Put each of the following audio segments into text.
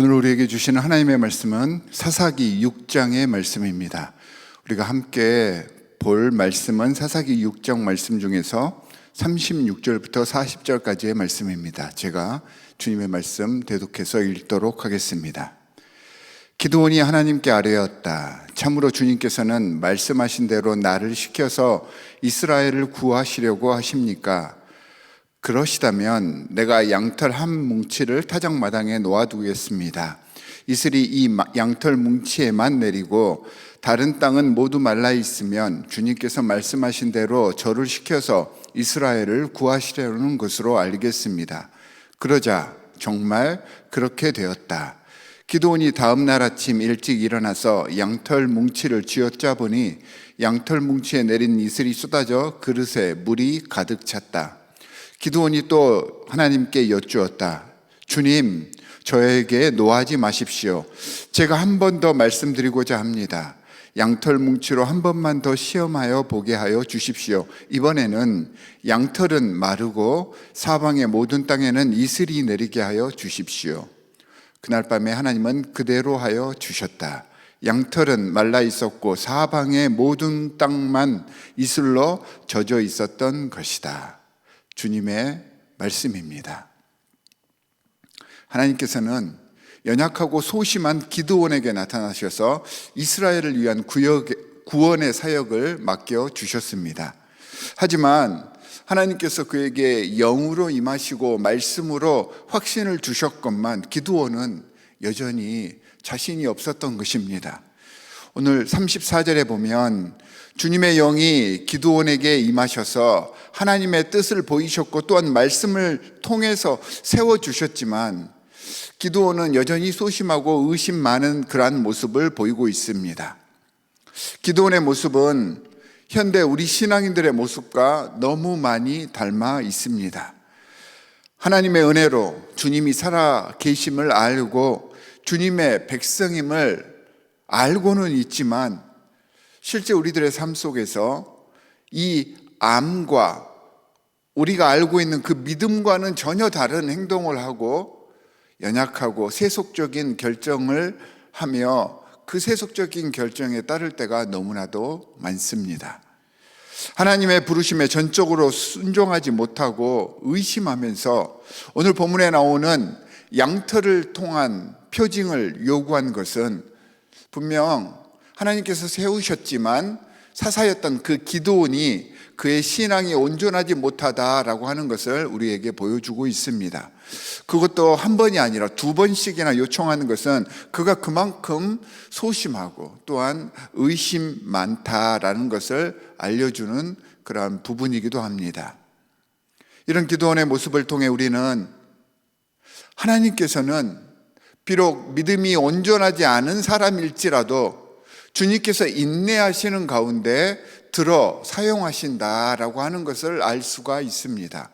오늘 우리에게 주시는 하나님의 말씀은 사사기 6장의 말씀입니다. 우리가 함께 볼 말씀은 사사기 6장 말씀 중에서 36절부터 40절까지의 말씀입니다. 제가 주님의 말씀 대독해서 읽도록 하겠습니다. 기드온이 하나님께 아뢰었다. 참으로 주님께서는 말씀하신 대로 나를 시켜서 이스라엘을 구하시려고 하십니까? 그러시다면 내가 양털 한 뭉치를 타작마당에 놓아두겠습니다. 이슬이 이 양털 뭉치에만 내리고 다른 땅은 모두 말라 있으면 주님께서 말씀하신 대로 저를 시켜서 이스라엘을 구하시려는 것으로 알겠습니다. 그러자 정말 그렇게 되었다. 기드온이 다음 날 아침 일찍 일어나서 양털 뭉치를 쥐어짜 보니 양털 뭉치에 내린 이슬이 쏟아져 그릇에 물이 가득 찼다. 기드온이 또 하나님께 여쭈었다. 주님, 저에게 노하지 마십시오. 제가 한 번 더 말씀드리고자 합니다. 양털 뭉치로 한 번만 더 시험하여 보게 하여 주십시오. 이번에는 양털은 마르고 사방의 모든 땅에는 이슬이 내리게 하여 주십시오. 그날 밤에 하나님은 그대로 하여 주셨다. 양털은 말라 있었고 사방의 모든 땅만 이슬로 젖어 있었던 것이다. 주님의 말씀입니다. 하나님께서는 연약하고 소심한 기드온에게 나타나셔서 이스라엘을 위한 구원의 사역을 맡겨주셨습니다. 하지만 하나님께서 그에게 영으로 임하시고 말씀으로 확신을 주셨건만 기드온은 여전히 자신이 없었던 것입니다. 오늘 34절에 보면 주님의 영이 기드온에게 임하셔서 하나님의 뜻을 보이셨고 또한 말씀을 통해서 세워주셨지만 기드온은 여전히 소심하고 의심 많은 그러한 모습을 보이고 있습니다. 기드온의 모습은 현대 우리 신앙인들의 모습과 너무 많이 닮아 있습니다. 하나님의 은혜로 주님이 살아 계심을 알고 주님의 백성임을 알고는 있지만 실제 우리들의 삶 속에서 이 암과 우리가 알고 있는 그 믿음과는 전혀 다른 행동을 하고 연약하고 세속적인 결정을 하며 그 세속적인 결정에 따를 때가 너무나도 많습니다. 하나님의 부르심에 전적으로 순종하지 못하고 의심하면서 오늘 본문에 나오는 양털을 통한 표징을 요구한 것은 분명 하나님께서 세우셨지만 사사였던 그 기드온이 그의 신앙이 온전하지 못하다라고 하는 것을 우리에게 보여주고 있습니다. 그것도 한 번이 아니라 두 번씩이나 요청하는 것은 그가 그만큼 소심하고 또한 의심 많다라는 것을 알려주는 그러한 부분이기도 합니다. 이런 기드온의 모습을 통해 우리는 하나님께서는 비록 믿음이 온전하지 않은 사람일지라도 주님께서 인내하시는 가운데 들어 사용하신다라고 하는 것을 알 수가 있습니다.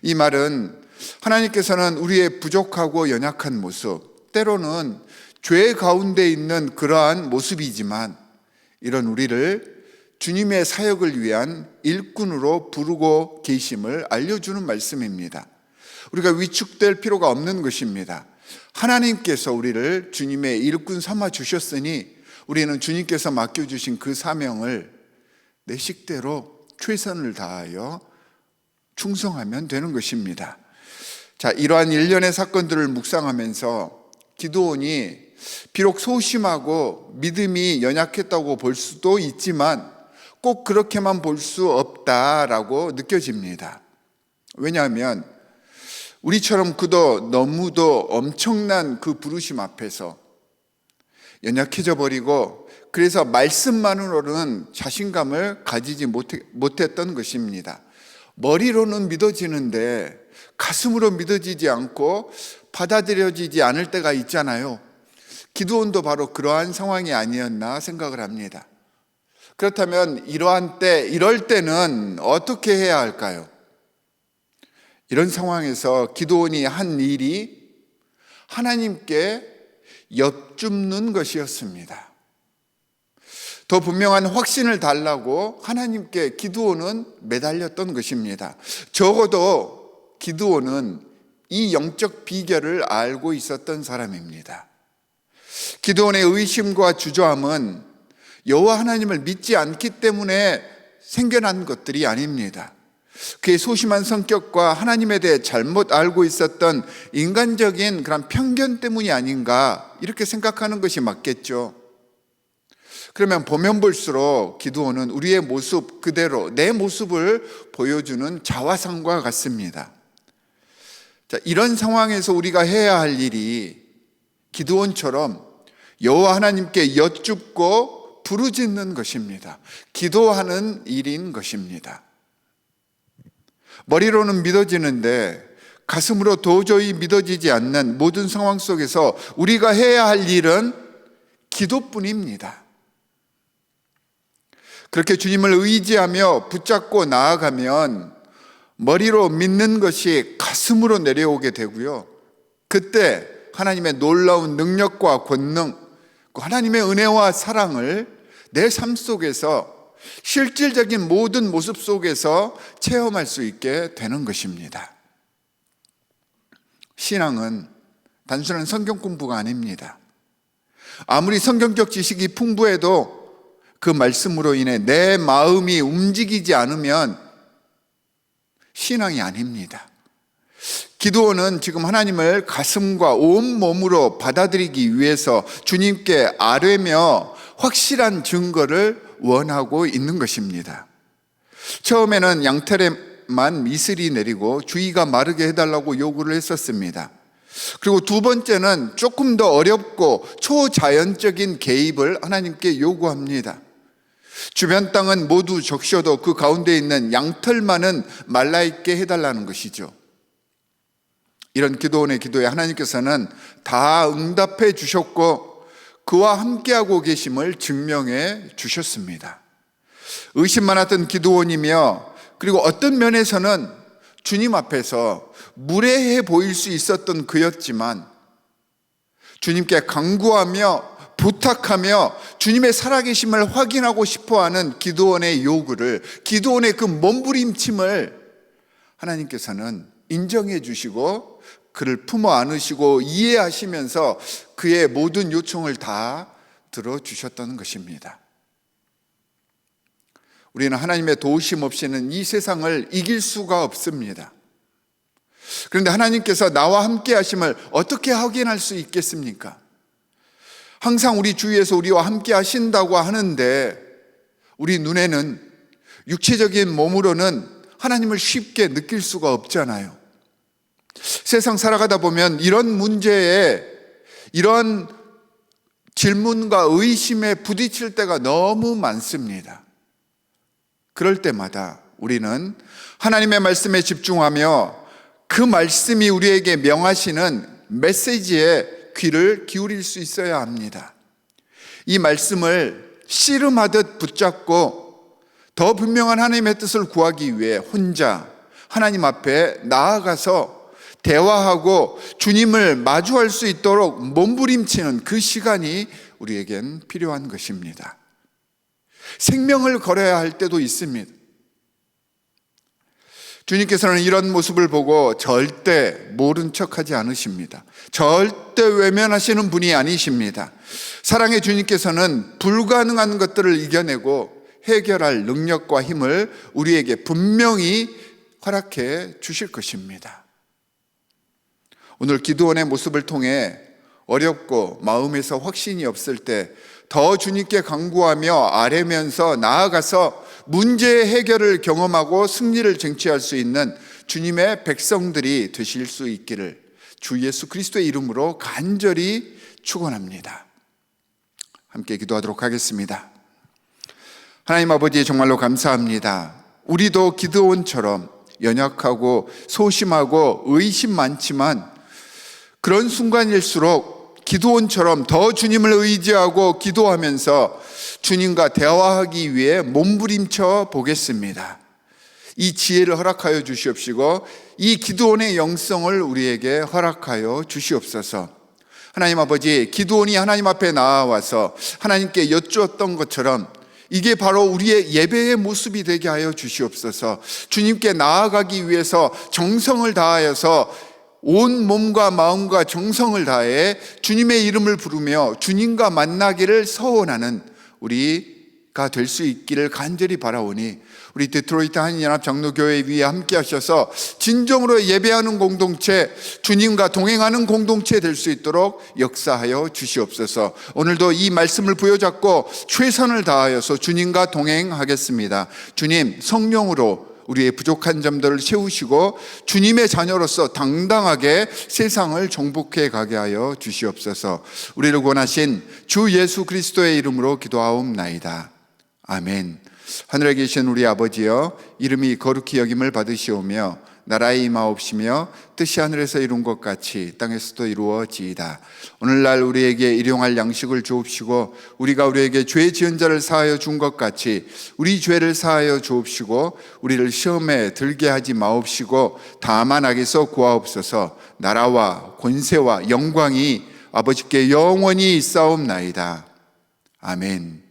이 말은 하나님께서는 우리의 부족하고 연약한 모습, 때로는 죄 가운데 있는 그러한 모습이지만 이런 우리를 주님의 사역을 위한 일꾼으로 부르고 계심을 알려주는 말씀입니다. 우리가 위축될 필요가 없는 것입니다. 하나님께서 우리를 주님의 일꾼 삼아 주셨으니 우리는 주님께서 맡겨주신 그 사명을 내 식대로 최선을 다하여 충성하면 되는 것입니다. 자, 이러한 일련의 사건들을 묵상하면서 기드온이 비록 소심하고 믿음이 연약했다고 볼 수도 있지만 꼭 그렇게만 볼 수 없다라고 느껴집니다. 왜냐하면 우리처럼 그도 너무도 엄청난 그 부르심 앞에서 연약해져 버리고 그래서 말씀만으로는 자신감을 가지지 못했던 것입니다. 머리로는 믿어지는데 가슴으로 믿어지지 않고 받아들여지지 않을 때가 있잖아요. 기드온도 바로 그러한 상황이 아니었나 생각을 합니다. 그렇다면 이럴 때는 어떻게 해야 할까요? 이런 상황에서 기드온이 한 일이 하나님께 엿줍는 것이었습니다. 더 분명한 확신을 달라고 하나님께 기드온은 매달렸던 것입니다. 적어도 기드온은 이 영적 비결을 알고 있었던 사람입니다. 기드온의 의심과 주저함은 여호와 하나님을 믿지 않기 때문에 생겨난 것들이 아닙니다. 그의 소심한 성격과 하나님에 대해 잘못 알고 있었던 인간적인 그런 편견 때문이 아닌가, 이렇게 생각하는 것이 맞겠죠. 그러면 보면 볼수록 기드온은 우리의 모습 그대로 내 모습을 보여주는 자화상과 같습니다. 자, 이런 상황에서 우리가 해야 할 일이 기드온처럼 여호와 하나님께 여쭙고 부르짖는 것입니다. 기도하는 일인 것입니다. 머리로는 믿어지는데 가슴으로 도저히 믿어지지 않는 모든 상황 속에서 우리가 해야 할 일은 기도뿐입니다. 그렇게 주님을 의지하며 붙잡고 나아가면 머리로 믿는 것이 가슴으로 내려오게 되고요. 그때 하나님의 놀라운 능력과 권능, 하나님의 은혜와 사랑을 내 삶 속에서 실질적인 모든 모습 속에서 체험할 수 있게 되는 것입니다. 신앙은 단순한 성경 공부가 아닙니다. 아무리 성경적 지식이 풍부해도 그 말씀으로 인해 내 마음이 움직이지 않으면 신앙이 아닙니다. 기드온은 지금 하나님을 가슴과 온 몸으로 받아들이기 위해서 주님께 아뢰며 확실한 증거를 원하고 있는 것입니다. 처음에는 양털에만 이슬이 내리고 주위가 마르게 해달라고 요구를 했었습니다. 그리고 두 번째는 조금 더 어렵고 초자연적인 개입을 하나님께 요구합니다. 주변 땅은 모두 적셔도 그 가운데 있는 양털만은 말라있게 해달라는 것이죠. 이런 기드온의 기도에 하나님께서는 다 응답해 주셨고 그와 함께하고 계심을 증명해 주셨습니다. 의심 많았던 기드온이며, 그리고 어떤 면에서는 주님 앞에서 무례해 보일 수 있었던 그였지만 주님께 간구하며 부탁하며 주님의 살아계심을 확인하고 싶어하는 기드온의 요구를, 기드온의 그 몸부림침을 하나님께서는 인정해 주시고 그를 품어 안으시고 이해하시면서 그의 모든 요청을 다 들어주셨던 것입니다. 우리는 하나님의 도우심 없이는 이 세상을 이길 수가 없습니다. 그런데 하나님께서 나와 함께 하심을 어떻게 확인할 수 있겠습니까? 항상 우리 주위에서 우리와 함께 하신다고 하는데 우리 눈에는, 육체적인 몸으로는 하나님을 쉽게 느낄 수가 없잖아요. 세상 살아가다 보면 이런 문제에, 이런 질문과 의심에 부딪힐 때가 너무 많습니다. 그럴 때마다 우리는 하나님의 말씀에 집중하며 그 말씀이 우리에게 명하시는 메시지에 귀를 기울일 수 있어야 합니다. 이 말씀을 씨름하듯 붙잡고 더 분명한 하나님의 뜻을 구하기 위해 혼자 하나님 앞에 나아가서 대화하고 주님을 마주할 수 있도록 몸부림치는 그 시간이 우리에겐 필요한 것입니다. 생명을 걸어야 할 때도 있습니다. 주님께서는 이런 모습을 보고 절대 모른 척하지 않으십니다. 절대 외면하시는 분이 아니십니다. 사랑의 주님께서는 불가능한 것들을 이겨내고 해결할 능력과 힘을 우리에게 분명히 허락해 주실 것입니다. 오늘 기드온의 모습을 통해 어렵고 마음에서 확신이 없을 때 더 주님께 간구하며 아뢰면서 나아가서 문제의 해결을 경험하고 승리를 쟁취할 수 있는 주님의 백성들이 되실 수 있기를 주 예수 그리스도의 이름으로 간절히 축원합니다. 함께 기도하도록 하겠습니다. 하나님 아버지, 정말로 감사합니다. 우리도 기드온처럼 연약하고 소심하고 의심 많지만 그런 순간일수록 기드온처럼 더 주님을 의지하고 기도하면서 주님과 대화하기 위해 몸부림쳐 보겠습니다. 이 지혜를 허락하여 주시옵시고 이 기드온의 영성을 우리에게 허락하여 주시옵소서. 하나님 아버지, 기드온이 하나님 앞에 나와서 하나님께 여쭈었던 것처럼 이게 바로 우리의 예배의 모습이 되게 하여 주시옵소서. 주님께 나아가기 위해서 정성을 다하여서 온 몸과 마음과 정성을 다해 주님의 이름을 부르며 주님과 만나기를 서원하는 우리가 될 수 있기를 간절히 바라오니 우리 디트로이트 한인연합장로교회 위에 함께 하셔서 진정으로 예배하는 공동체, 주님과 동행하는 공동체 될 수 있도록 역사하여 주시옵소서. 오늘도 이 말씀을 부여잡고 최선을 다하여서 주님과 동행하겠습니다. 주님, 성령으로 우리의 부족한 점들을 채우시고 주님의 자녀로서 당당하게 세상을 정복해 가게 하여 주시옵소서. 우리를 구원하신 주 예수 그리스도의 이름으로 기도하옵나이다. 아멘. 하늘에 계신 우리 아버지여, 이름이 거룩히 여김을 받으시오며 나라의 임하옵시며 뜻이 하늘에서 이룬 것 같이 땅에서도 이루어지이다. 오늘날 우리에게 일용할 양식을 주옵시고 우리가 우리에게 죄 지은 자를 사하여 준 것 같이 우리 죄를 사하여 주옵시고 우리를 시험에 들게 하지 마옵시고 다만 악에서 구하옵소서. 나라와 권세와 영광이 아버지께 영원히 있사옵나이다. 아멘.